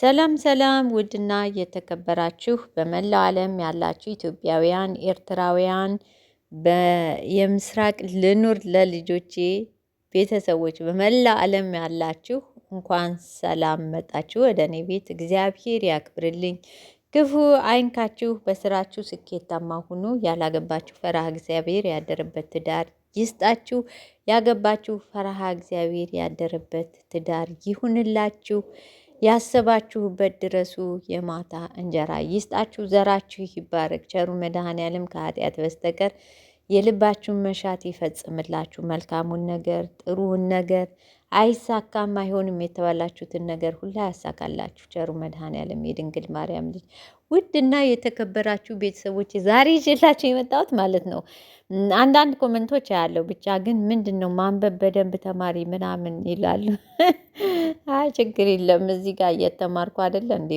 ሰላም ሰላም ውድና የተከበራችሁ በመላው ዓለም ያላችሁ ኢትዮጵያውያን፣ ኤርትራውያን የምስራቅ ልኑር ለልጆቼ ቤተሰቦች በመላው ዓለም ያላችሁ እንኳን ሰላም መጣችሁ ወደ እኔ ቤት። እግዚአብሔር ያክብርልኝ፣ ክፉ አይንካችሁ፣ በስራችሁ ስኬታማ ሁኑ። ያላገባችሁ ፈራሃ እግዚአብሔር ያደረበት ትዳር ይስጣችሁ፣ ያገባችሁ ፈራሃ እግዚአብሔር ያደረበት ትዳር ይሁንላችሁ። ያሰባችሁበት ድረሱ፣ የማታ እንጀራ ይስጣችሁ፣ ዘራችሁ ይባረክ። ቸሩ መድኃኔዓለም ከኃጢአት በስተቀር የልባችሁን መሻት ይፈጽምላችሁ። መልካሙን ነገር ጥሩውን ነገር አይሳካም አይሆንም የተባላችሁትን ነገር ሁላ ያሳካላችሁ። ቸሩ መድኃኔዓለም የድንግል ማርያም ልጅ ውድና የተከበራችሁ ቤተሰቦች ዛሬ ይዤላችሁ የመጣሁት ማለት ነው። አንዳንድ ኮመንቶች ያለው ብቻ ግን ምንድን ነው ማንበብ በደንብ ተማሪ ምናምን ይላሉ። አይ ችግር የለም እዚህ ጋር እየተማርኩ አይደለ እንዴ?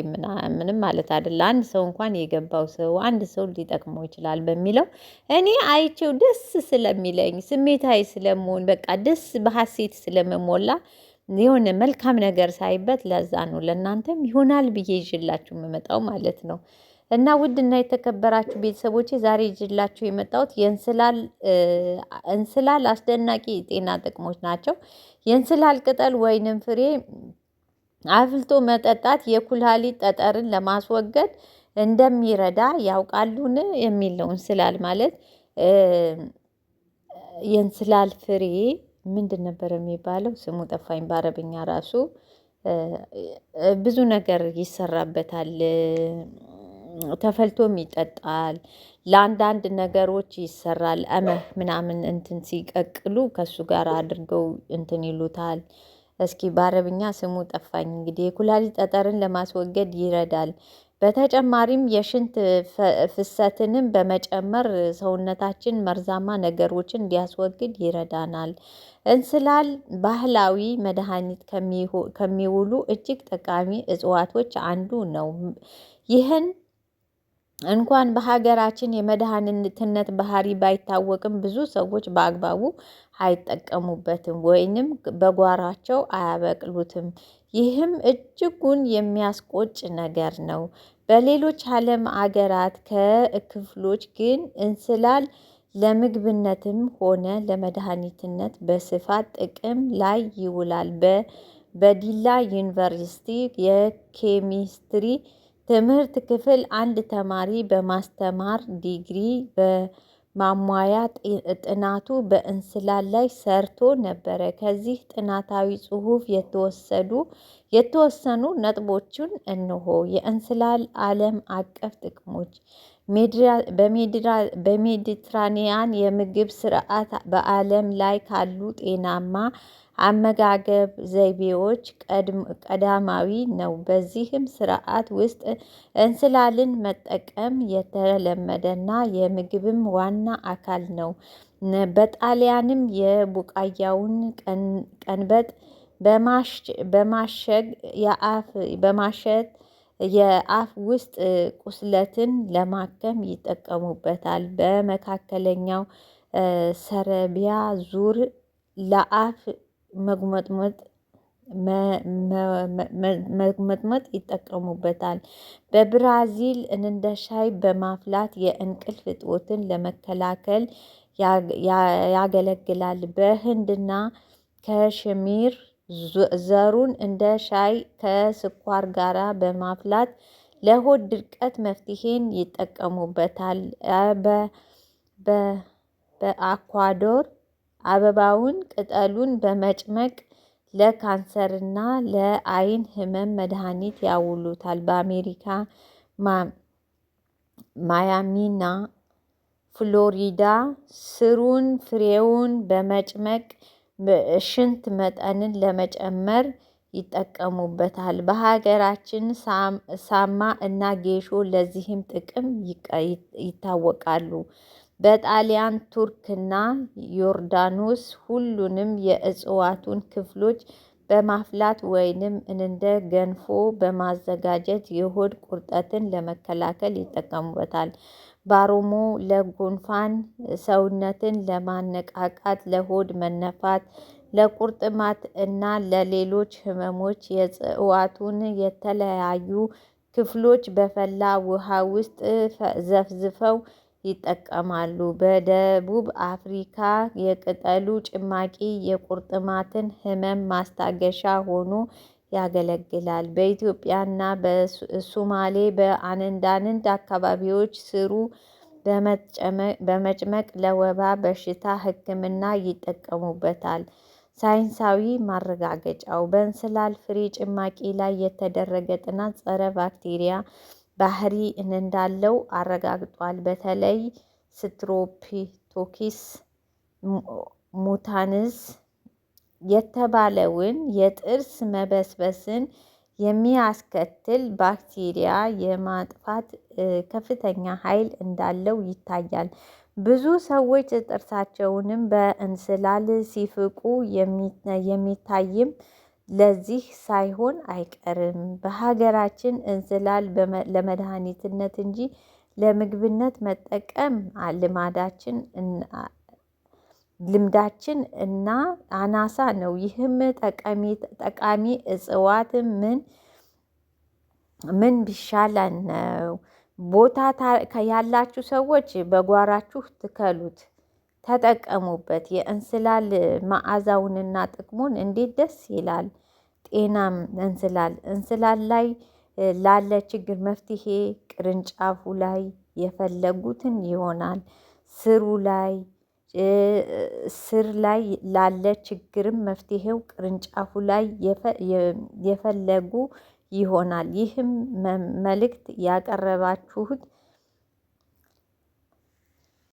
ምንም ማለት አይደለ። አንድ ሰው እንኳን የገባው ሰው አንድ ሰው ሊጠቅመው ይችላል በሚለው እኔ አይቼው ደስ ስለሚለኝ ስሜታዊ ስለመሆን በቃ ደስ በሀሴት ስለምሞላ የሆነ መልካም ነገር ሳይበት ለዛ ነው ለእናንተም ይሆናል ብዬ ይዤላችሁ የምመጣው ማለት ነው። እና ውድና የተከበራችሁ ቤተሰቦቼ ዛሬ ይዤላችሁ የመጣሁት እንስላል አስደናቂ የጤና ጥቅሞች ናቸው። የእንስላል ቅጠል ወይንም ፍሬ አፍልቶ መጠጣት የኩላሊት ጠጠርን ለማስወገድ እንደሚረዳ ያውቃሉን? የሚል ነው። እንስላል ማለት የእንስላል ፍሬ ምንድን ነበር የሚባለው? ስሙ ጠፋኝ በአረብኛ ራሱ። ብዙ ነገር ይሰራበታል። ተፈልቶም ይጠጣል። ለአንዳንድ ነገሮች ይሰራል። ምናምን እንትን ሲቀቅሉ ከሱ ጋር አድርገው እንትን ይሉታል። እስኪ በአረብኛ ስሙ ጠፋኝ። እንግዲህ የኩላሊት ጠጠርን ለማስወገድ ይረዳል። በተጨማሪም የሽንት ፍሰትንም በመጨመር ሰውነታችን መርዛማ ነገሮችን እንዲያስወግድ ይረዳናል። እንስላል ባህላዊ መድኃኒት ከሚውሉ እጅግ ጠቃሚ እጽዋቶች አንዱ ነው። ይህን እንኳን በሀገራችን የመድኃኒትነት ባህሪ ባይታወቅም ብዙ ሰዎች በአግባቡ አይጠቀሙበትም ወይንም በጓሯቸው አያበቅሉትም። ይህም እጅጉን የሚያስቆጭ ነገር ነው። በሌሎች ዓለም አገራት ክፍሎች ግን እንስላል ለምግብነትም ሆነ ለመድኃኒትነት በስፋት ጥቅም ላይ ይውላል። በዲላ ዩኒቨርሲቲ የኬሚስትሪ ትምህርት ክፍል አንድ ተማሪ በማስተማር ዲግሪ በማሟያ ጥናቱ በእንስላል ላይ ሰርቶ ነበረ። ከዚህ ጥናታዊ ጽሑፍ የተወሰኑ ነጥቦችን እንሆ። የእንስላል ዓለም አቀፍ ጥቅሞች በሜዲትራኒያን የምግብ ስርዓት በዓለም ላይ ካሉ ጤናማ አመጋገብ ዘይቤዎች ቀዳማዊ ነው። በዚህም ስርዓት ውስጥ እንስላልን መጠቀም የተለመደና የምግብም ዋና አካል ነው። በጣሊያንም የቡቃያውን ቀንበጥ በማሸት የአፍ ውስጥ ቁስለትን ለማከም ይጠቀሙበታል። በመካከለኛው ሰረቢያ ዙር ለአፍ መጉመጥመጥ ይጠቀሙበታል። በብራዚል እንደ ሻይ በማፍላት የእንቅልፍ እጦትን ለመከላከል ያገለግላል። በህንድና ከሽሚር ዘሩን እንደ ሻይ ከስኳር ጋራ በማፍላት ለሆድ ድርቀት መፍትሄን ይጠቀሙበታል። በአኳዶር አበባውን ቅጠሉን በመጭመቅ ለካንሰርና ለአይን ህመም መድኃኒት ያውሉታል። በአሜሪካ ማያሚና ፍሎሪዳ ስሩን ፍሬውን በመጭመቅ ሽንት መጠንን ለመጨመር ይጠቀሙበታል። በሀገራችን ሳማ እና ጌሾ ለዚህም ጥቅም ይታወቃሉ። በጣሊያን ቱርክና ዮርዳኖስ ሁሉንም የእጽዋቱን ክፍሎች በማፍላት ወይንም እንደ ገንፎ በማዘጋጀት የሆድ ቁርጠትን ለመከላከል ይጠቀሙበታል። ባሮሞ ለጉንፋን፣ ሰውነትን ለማነቃቃት፣ ለሆድ መነፋት ለቁርጥማት እና ለሌሎች ህመሞች የእጽዋቱን የተለያዩ ክፍሎች በፈላ ውሃ ውስጥ ዘፍዝፈው ይጠቀማሉ። በደቡብ አፍሪካ የቅጠሉ ጭማቂ የቁርጥማትን ህመም ማስታገሻ ሆኖ ያገለግላል። በኢትዮጵያና በሱማሌ በአንዳንድ አካባቢዎች ስሩ በመጭመቅ ለወባ በሽታ ሕክምና ይጠቀሙበታል። ሳይንሳዊ ማረጋገጫው በእንስላል ፍሬ ጭማቂ ላይ የተደረገ ጥናት ጸረ ባክቴሪያ ባህሪ እንዳለው አረጋግጧል። በተለይ ስትሮፕቶኪስ ሙታንስ የተባለውን የጥርስ መበስበስን የሚያስከትል ባክቴሪያ የማጥፋት ከፍተኛ ኃይል እንዳለው ይታያል። ብዙ ሰዎች ጥርሳቸውንም በእንስላል ሲፍቁ የሚታይም ለዚህ ሳይሆን አይቀርም። በሀገራችን እንስላል ለመድኃኒትነት እንጂ ለምግብነት መጠቀም ልምዳችን እና አናሳ ነው። ይህም ጠቃሚ እጽዋት ምን ቢሻለን ነው? ቦታ ያላችሁ ሰዎች በጓራችሁ ትከሉት፣ ተጠቀሙበት። የእንስላል መዓዛውንና ጥቅሙን እንዴት ደስ ይላል! ጤናም እንስላል ላይ ላለ ችግር መፍትሄ ቅርንጫፉ ላይ የፈለጉትን ይሆናል። ስር ላይ ላለ ችግርም መፍትሄው ቅርንጫፉ ላይ የፈለጉ ይሆናል። ይህም መልእክት ያቀረባችሁት